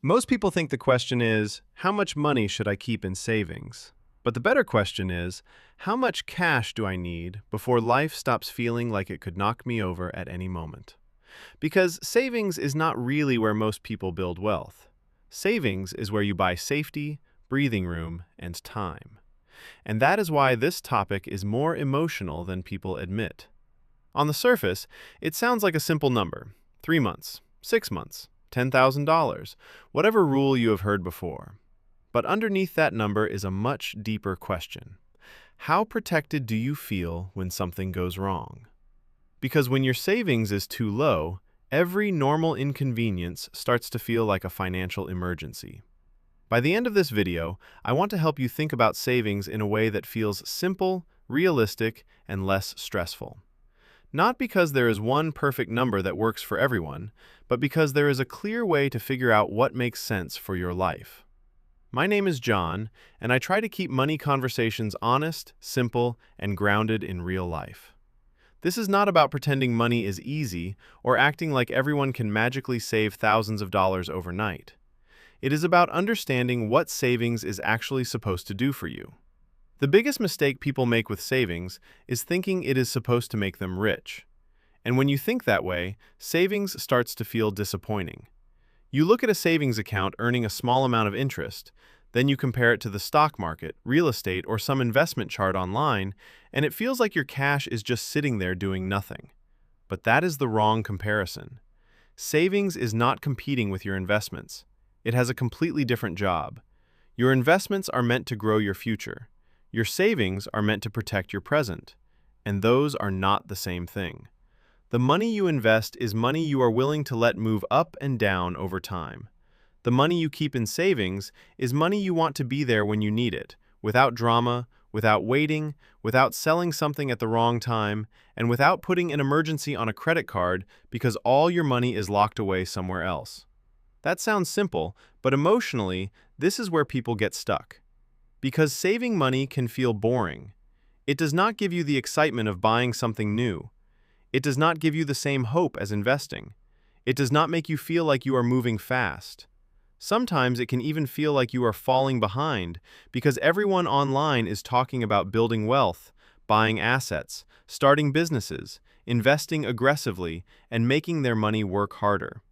Most people think the question is, how much money should I keep in savings? But the better question is, how much cash do I need before life stops feeling like it could knock me over at any moment? Because savings is not really where most people build wealth. Savings is where you buy safety, breathing room, and time. And that is why this topic is more emotional than people admit. On the surface, it sounds like a simple number: 3 months, 6 months, $10,000, whatever rule you have heard before. But underneath that number is a much deeper question. How protected do you feel when something goes wrong? Because when your savings is too low, every normal inconvenience starts to feel like a financial emergency. By the end of this video, I want to help you think about savings in a way that feels simple, realistic, and less stressful. Not because there is one perfect number that works for everyone, but because there is a clear way to figure out what makes sense for your life. My name is John, and I try to keep money conversations honest, simple, and grounded in real life. This is not about pretending money is easy or acting like everyone can magically save thousands of dollars overnight. It is about understanding what savings is actually supposed to do for you. The biggest mistake people make with savings is thinking it is supposed to make them rich. And when you think that way, savings starts to feel disappointing. You look at a savings account earning a small amount of interest, then you compare it to the stock market, real estate, or some investment chart online, and it feels like your cash is just sitting there doing nothing. But that is the wrong comparison. Savings is not competing with your investments. It has a completely different job. Your investments are meant to grow your future. Your savings are meant to protect your present, and those are not the same thing. The money you invest is money you are willing to let move up and down over time. The money you keep in savings is money you want to be there when you need it, without drama, without waiting, without selling something at the wrong time, and without putting an emergency on a credit card because all your money is locked away somewhere else. That sounds simple, but emotionally, this is where people get stuck. Because saving money can feel boring. It does not give you the excitement of buying something new. It does not give you the same hope as investing. It does not make you feel like you are moving fast. Sometimes it can even feel like you are falling behind because everyone online is talking about building wealth, buying assets, starting businesses, investing aggressively, and making their money work harder.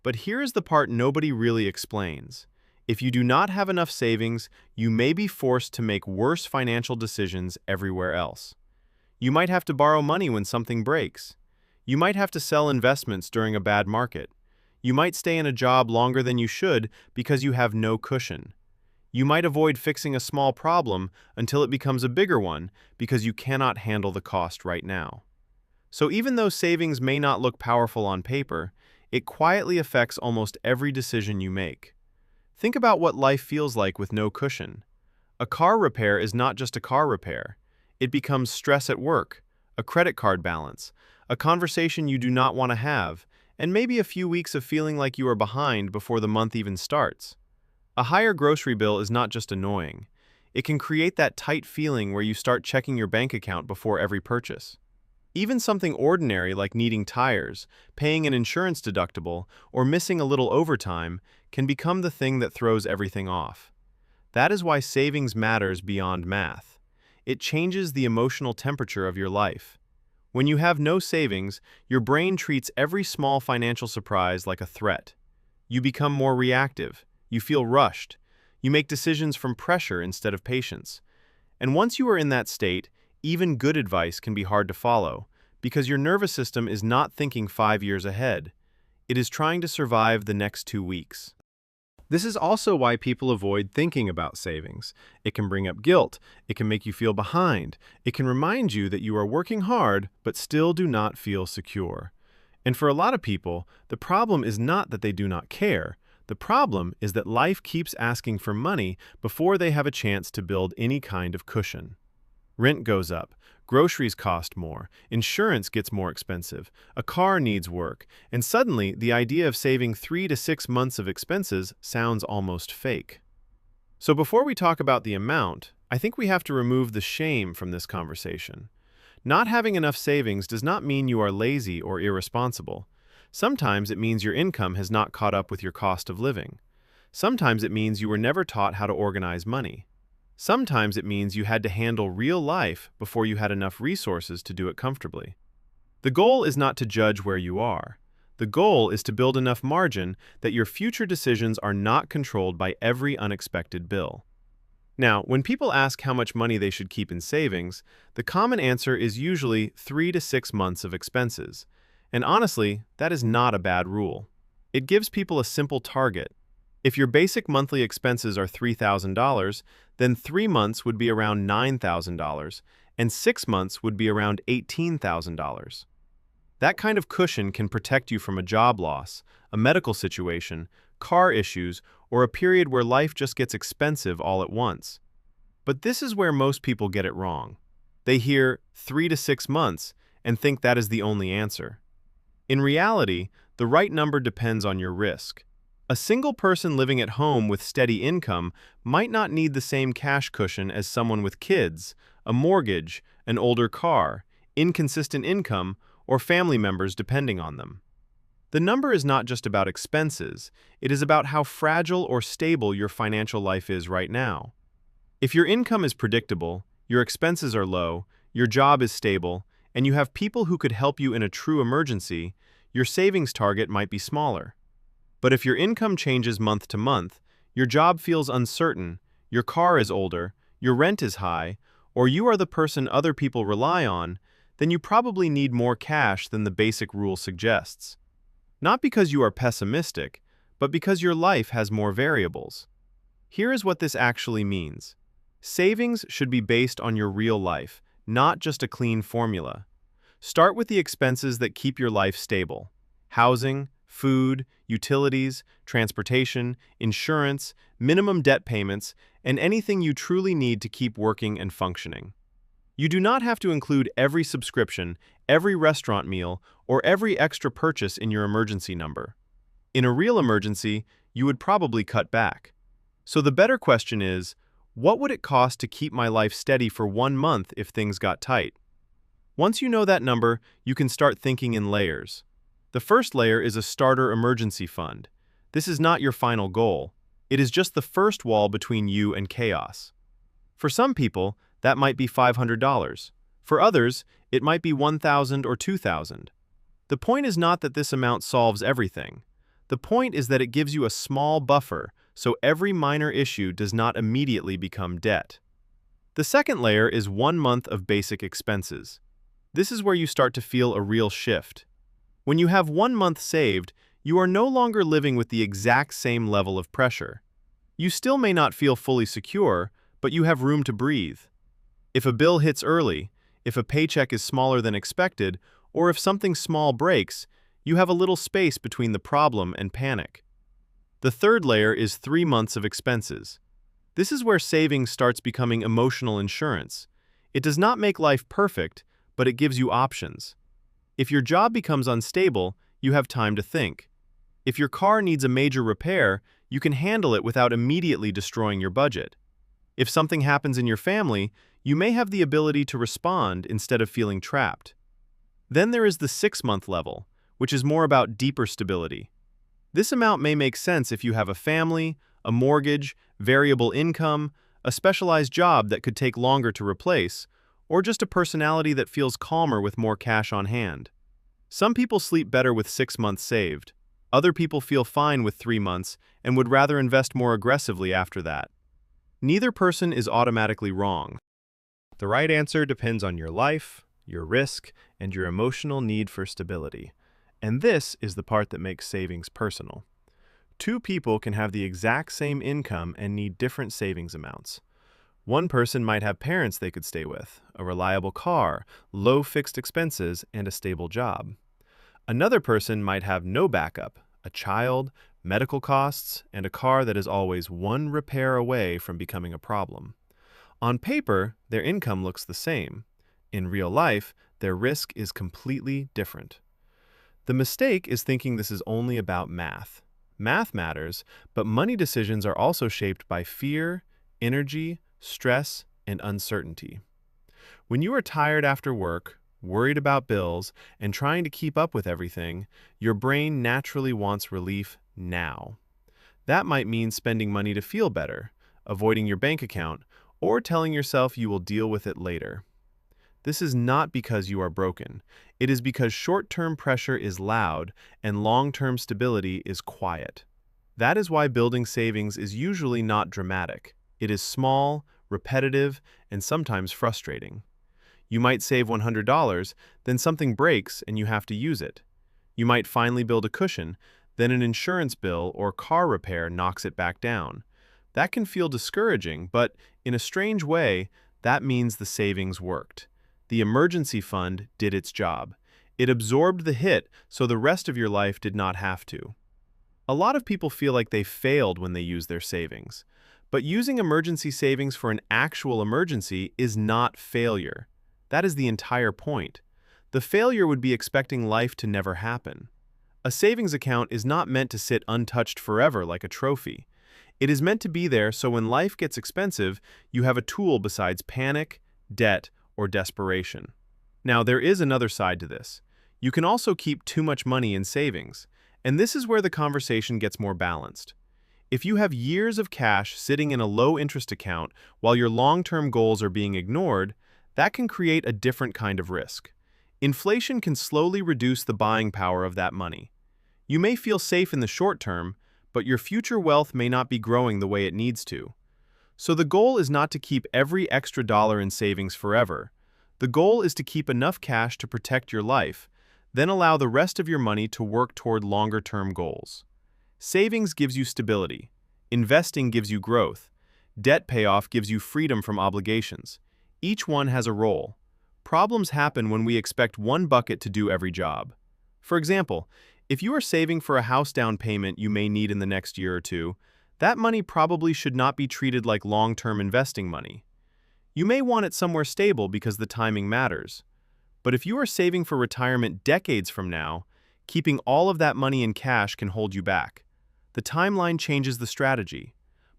But here is the part nobody really explains. If you do not have enough savings, you may be forced to make worse financial decisions everywhere else. You might have to borrow money when something breaks. You might have to sell investments during a bad market. You might stay in a job longer than you should because you have no cushion. You might avoid fixing a small problem until it becomes a bigger one because you cannot handle the cost right now. So even though savings may not look powerful on paper, it quietly affects almost every decision you make. Think about what life feels like with no cushion. A car repair is not just a car repair. It becomes stress at work, a credit card balance, a conversation you do not want to have, and maybe a few weeks of feeling like you are behind before the month even starts. A higher grocery bill is not just annoying. It can create that tight feeling where you start checking your bank account before every purchase. Even something ordinary like needing tires, paying an insurance deductible, or missing a little overtime can become the thing that throws everything off. That is why savings matters beyond math. It changes the emotional temperature of your life. When you have no savings, your brain treats every small financial surprise like a threat. You become more reactive. You feel rushed. You make decisions from pressure instead of patience. And once you are in that state, even good advice can be hard to follow, because your nervous system is not thinking 5 years ahead. It is trying to survive the next 2 weeks. This is also why people avoid thinking about savings. It can bring up guilt. It can make you feel behind. It can remind you that you are working hard but still do not feel secure. And for a lot of people, the problem is not that they do not care. The problem is that life keeps asking for money before they have a chance to build any kind of cushion. Rent goes up, groceries cost more, insurance gets more expensive, a car needs work, and suddenly the idea of saving 3 to 6 months of expenses sounds almost fake. So before we talk about the amount, I think we have to remove the shame from this conversation. Not having enough savings does not mean you are lazy or irresponsible. Sometimes it means your income has not caught up with your cost of living. Sometimes it means you were never taught how to organize money. Sometimes it means you had to handle real life before you had enough resources to do it comfortably. The goal is not to judge where you are. The goal is to build enough margin that your future decisions are not controlled by every unexpected bill. Now, when people ask how much money they should keep in savings, the common answer is usually 3 to 6 months of expenses. And honestly, that is not a bad rule. It gives people a simple target. If your basic monthly expenses are $3,000, then 3 months would be around $9,000, and 6 months would be around $18,000. That kind of cushion can protect you from a job loss, a medical situation, car issues, or a period where life just gets expensive all at once. But this is where most people get it wrong. They hear 3 to 6 months and think that is the only answer. In reality, the right number depends on your risk. A single person living at home with steady income might not need the same cash cushion as someone with kids, a mortgage, an older car, inconsistent income, or family members depending on them. The number is not just about expenses, it is about how fragile or stable your financial life is right now. If your income is predictable, your expenses are low, your job is stable, and you have people who could help you in a true emergency, your savings target might be smaller. But if your income changes month to month, your job feels uncertain, your car is older, your rent is high, or you are the person other people rely on, then you probably need more cash than the basic rule suggests. Not because you are pessimistic, but because your life has more variables. Here is what this actually means. Savings should be based on your real life, not just a clean formula. Start with the expenses that keep your life stable: housing, food, utilities, transportation, insurance, minimum debt payments, and anything you truly need to keep working and functioning. You do not have to include every subscription, every restaurant meal, or every extra purchase in your emergency number. In a real emergency, you would probably cut back. So the better question is, what would it cost to keep my life steady for 1 month if things got tight? Once you know that number, you can start thinking in layers. The first layer is a starter emergency fund. This is not your final goal. It is just the first wall between you and chaos. For some people, that might be $500. For others, it might be $1,000 or $2,000. The point is not that this amount solves everything. The point is that it gives you a small buffer so every minor issue does not immediately become debt. The second layer is 1 month of basic expenses. This is where you start to feel a real shift. When you have 1 month saved, you are no longer living with the exact same level of pressure. You still may not feel fully secure, but you have room to breathe. If a bill hits early, if a paycheck is smaller than expected, or if something small breaks, you have a little space between the problem and panic. The third layer is 3 months of expenses. This is where savings starts becoming emotional insurance. It does not make life perfect, but it gives you options. If your job becomes unstable, you have time to think. If your car needs a major repair, you can handle it without immediately destroying your budget. If something happens in your family, you may have the ability to respond instead of feeling trapped. Then there is the 6-month level, which is more about deeper stability. This amount may make sense if you have a family, a mortgage, variable income, a specialized job that could take longer to replace, or just a personality that feels calmer with more cash on hand. Some people sleep better with 6 months saved. Other people feel fine with 3 months and would rather invest more aggressively after that. Neither person is automatically wrong. The right answer depends on your life, your risk, and your emotional need for stability. And this is the part that makes savings personal. 2 people can have the exact same income and need different savings amounts. One person might have parents they could stay with, a reliable car, low fixed expenses, and a stable job. Another person might have no backup, a child, medical costs, and a car that is always one repair away from becoming a problem. On paper, their income looks the same. In real life, their risk is completely different. The mistake is thinking this is only about math. Math matters, but money decisions are also shaped by fear, energy, stress, and uncertainty. When you are tired after work, worried about bills, and trying to keep up with everything, your brain naturally wants relief now. That might mean spending money to feel better, avoiding your bank account, or telling yourself you will deal with it later. This is not because you are broken. It is because short-term pressure is loud and long-term stability is quiet. That is why building savings is usually not dramatic. It is small, repetitive, and sometimes frustrating. You might save $100, then something breaks and you have to use it. You might finally build a cushion, then an insurance bill or car repair knocks it back down. That can feel discouraging, but in a strange way, that means the savings worked. The emergency fund did its job. It absorbed the hit so the rest of your life did not have to. A lot of people feel like they failed when they use their savings. But using emergency savings for an actual emergency is not failure. That is the entire point. The failure would be expecting life to never happen. A savings account is not meant to sit untouched forever like a trophy. It is meant to be there so when life gets expensive, you have a tool besides panic, debt, or desperation. Now, there is another side to this. You can also keep too much money in savings, and this is where the conversation gets more balanced. If you have years of cash sitting in a low-interest account while your long-term goals are being ignored, that can create a different kind of risk. Inflation can slowly reduce the buying power of that money. You may feel safe in the short term, but your future wealth may not be growing the way it needs to. So the goal is not to keep every extra dollar in savings forever. The goal is to keep enough cash to protect your life, then allow the rest of your money to work toward longer-term goals. Savings gives you stability. Investing gives you growth. Debt payoff gives you freedom from obligations. Each one has a role. Problems happen when we expect one bucket to do every job. For example, if you are saving for a house down payment you may need in the next year or two, that money probably should not be treated like long-term investing money. You may want it somewhere stable because the timing matters. But if you are saving for retirement decades from now, keeping all of that money in cash can hold you back. The timeline changes the strategy.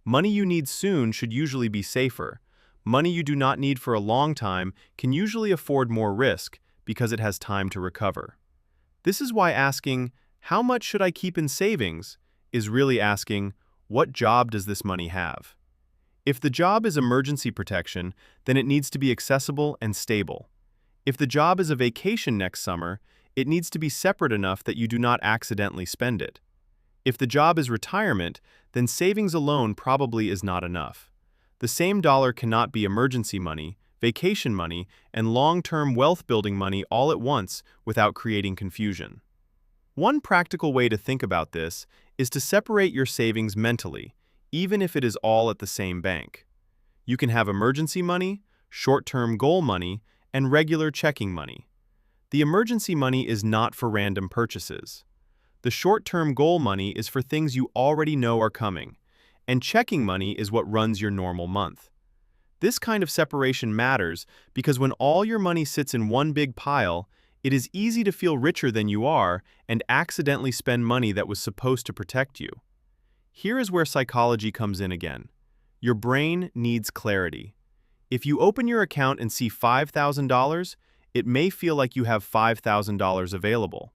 Money you need soon should usually be safer. Money you do not need for a long time can usually afford more risk because it has time to recover. This is why asking, "How much should I keep in savings?" is really asking, "What job does this money have?" If the job is emergency protection, then it needs to be accessible and stable. If the job is a vacation next summer, it needs to be separate enough that you do not accidentally spend it. If the job is retirement, then savings alone probably is not enough. The same dollar cannot be emergency money, vacation money, and long-term wealth-building money all at once without creating confusion. One practical way to think about this is to separate your savings mentally, even if it is all at the same bank. You can have emergency money, short-term goal money, and regular checking money. The emergency money is not for random purchases. The short-term goal money is for things you already know are coming, and checking money is what runs your normal month. This kind of separation matters because when all your money sits in one big pile, it is easy to feel richer than you are and accidentally spend money that was supposed to protect you. Here is where psychology comes in again. Your brain needs clarity. If you open your account and see $5,000, it may feel like you have $5,000 available.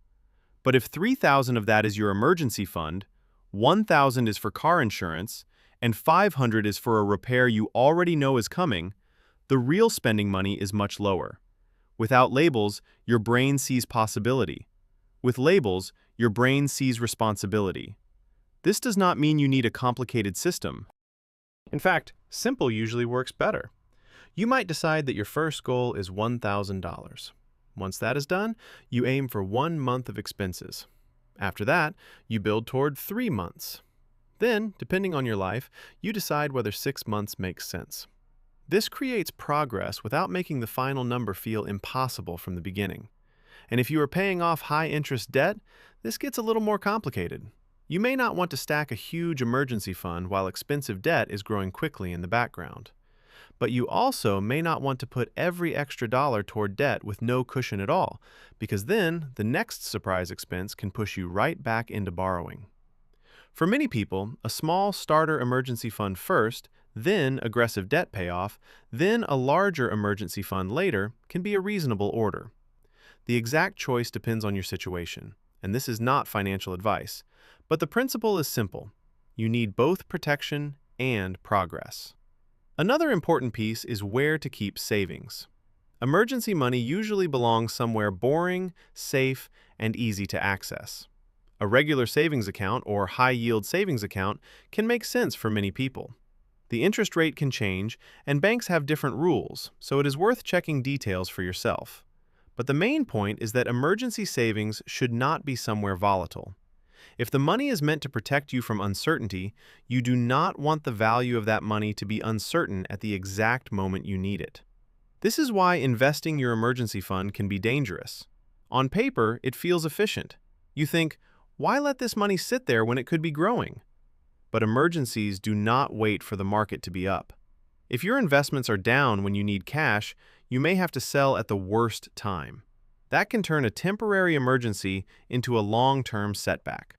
But if $3,000 of that is your emergency fund, $1,000 is for car insurance, and $500 is for a repair you already know is coming, the real spending money is much lower. Without labels, your brain sees possibility. With labels, your brain sees responsibility. This does not mean you need a complicated system. In fact, simple usually works better. You might decide that your first goal is $1,000. Once that is done, you aim for 1 month of expenses. After that, you build toward 3 months. Then, depending on your life, you decide whether 6 months makes sense. This creates progress without making the final number feel impossible from the beginning. And if you are paying off high-interest debt, this gets a little more complicated. You may not want to stack a huge emergency fund while expensive debt is growing quickly in the background. But you also may not want to put every extra dollar toward debt with no cushion at all, because then the next surprise expense can push you right back into borrowing. For many people, a small starter emergency fund first, then aggressive debt payoff, then a larger emergency fund later can be a reasonable order. The exact choice depends on your situation, and this is not financial advice. But the principle is simple. You need both protection and progress. Another important piece is where to keep savings. Emergency money usually belongs somewhere boring, safe, and easy to access. A regular savings account or high-yield savings account can make sense for many people. The interest rate can change, and banks have different rules, so it is worth checking details for yourself. But the main point is that emergency savings should not be somewhere volatile. If the money is meant to protect you from uncertainty, you do not want the value of that money to be uncertain at the exact moment you need it. This is why investing your emergency fund can be dangerous. On paper, it feels efficient. You think, why let this money sit there when it could be growing? But emergencies do not wait for the market to be up. If your investments are down when you need cash, you may have to sell at the worst time. That can turn a temporary emergency into a long-term setback.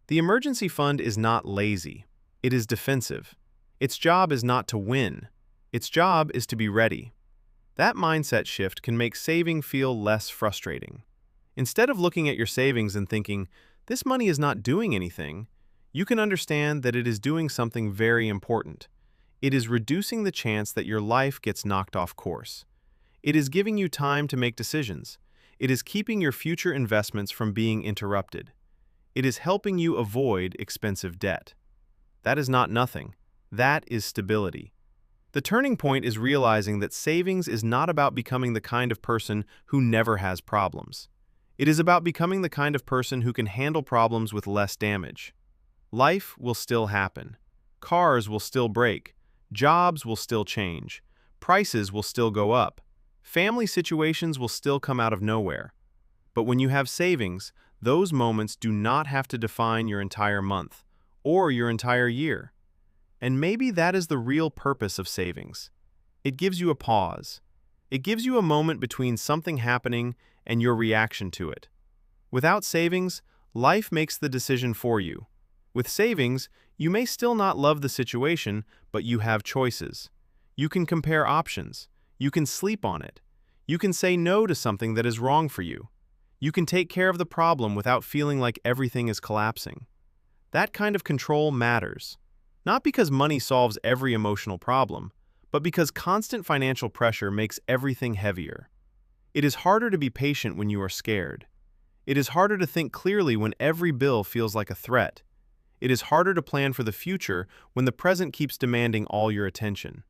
The emergency fund is not lazy. It is defensive. Its job is not to win. Its job is to be ready. That mindset shift can make saving feel less frustrating. Instead of looking at your savings and thinking, this money is not doing anything, you can understand that it is doing something very important. It is reducing the chance that your life gets knocked off course. It is giving you time to make decisions. It is keeping your future investments from being interrupted. It is helping you avoid expensive debt. That is not nothing. That is stability. The turning point is realizing that savings is not about becoming the kind of person who never has problems. It is about becoming the kind of person who can handle problems with less damage. Life will still happen. Cars will still break. Jobs will still change. Prices will still go up. Family situations will still come out of nowhere. But when you have savings, those moments do not have to define your entire month or your entire year. And maybe that is the real purpose of savings. It gives you a pause. It gives you a moment between something happening and your reaction to it. Without savings, life makes the decision for you. With savings, you may still not love the situation, but you have choices. You can compare options. You can sleep on it. You can say no to something that is wrong for you. You can take care of the problem without feeling like everything is collapsing. That kind of control matters. Not because money solves every emotional problem, but because constant financial pressure makes everything heavier. It is harder to be patient when you are scared. It is harder to think clearly when every bill feels like a threat. It is harder to plan for the future when the present keeps demanding all your attention.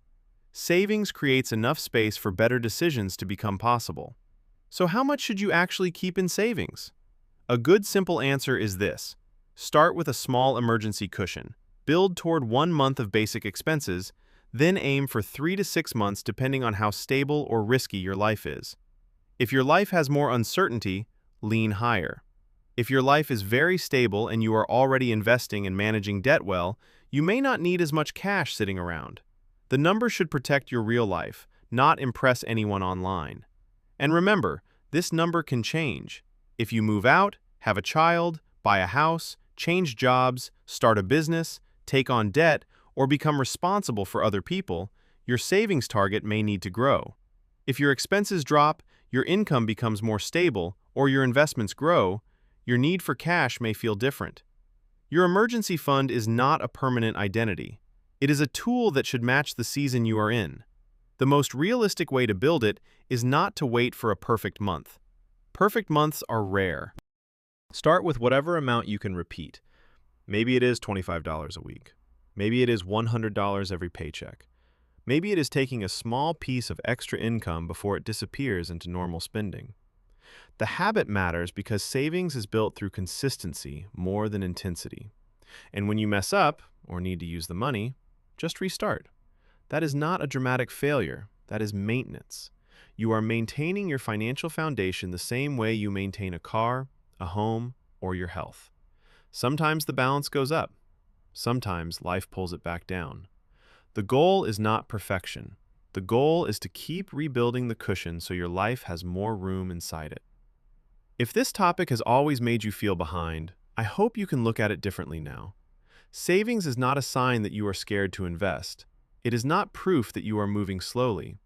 Savings creates enough space for better decisions to become possible. So how much should you actually keep in savings? A good simple answer is this. Start with a small emergency cushion. Build toward 1 month of basic expenses, then aim for 3 to 6 months depending on how stable or risky your life is. If your life has more uncertainty, lean higher. If your life is very stable and you are already investing and managing debt well, you may not need as much cash sitting around. The number should protect your real life, not impress anyone online. And remember, this number can change. If you move out, have a child, buy a house, change jobs, start a business, take on debt, or become responsible for other people, your savings target may need to grow. If your expenses drop, your income becomes more stable, or your investments grow, your need for cash may feel different. Your emergency fund is not a permanent identity. It is a tool that should match the season you are in. The most realistic way to build it is not to wait for a perfect month. Perfect months are rare. Start with whatever amount you can repeat. Maybe it is $25 a week. Maybe it is $100 every paycheck. Maybe it is taking a small piece of extra income before it disappears into normal spending. The habit matters because savings is built through consistency more than intensity. And when you mess up or need to use the money, just restart. That is not a dramatic failure. That is maintenance. You are maintaining your financial foundation the same way you maintain a car, a home, or your health. Sometimes the balance goes up. Sometimes life pulls it back down. The goal is not perfection. The goal is to keep rebuilding the cushion so your life has more room inside it. If this topic has always made you feel behind, I hope you can look at it differently now. Savings is not a sign that you are scared to invest. It is not proof that you are moving slowly.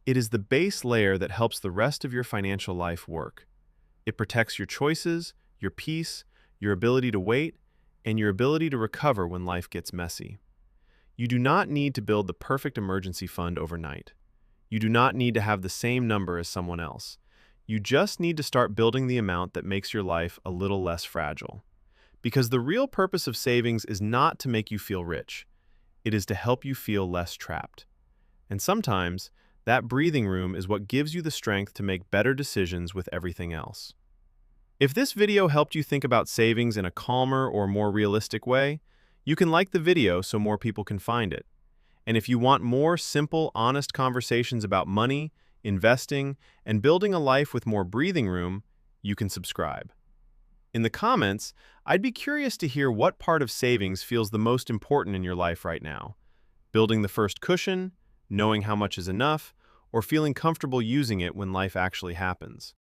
It is the base layer that helps the rest of your financial life work. It protects your choices, your peace, your ability to wait, and your ability to recover when life gets messy. You do not need to build the perfect emergency fund overnight. You do not need to have the same number as someone else. You just need to start building the amount that makes your life a little less fragile. Because the real purpose of savings is not to make you feel rich. It is to help you feel less trapped. And sometimes, that breathing room is what gives you the strength to make better decisions with everything else. If this video helped you think about savings in a calmer or more realistic way, you can like the video so more people can find it. And if you want more simple, honest conversations about money, investing, and building a life with more breathing room, you can subscribe. In the comments, I'd be curious to hear what part of savings feels the most important in your life right now. Building the first cushion, knowing how much is enough, or feeling comfortable using it when life actually happens.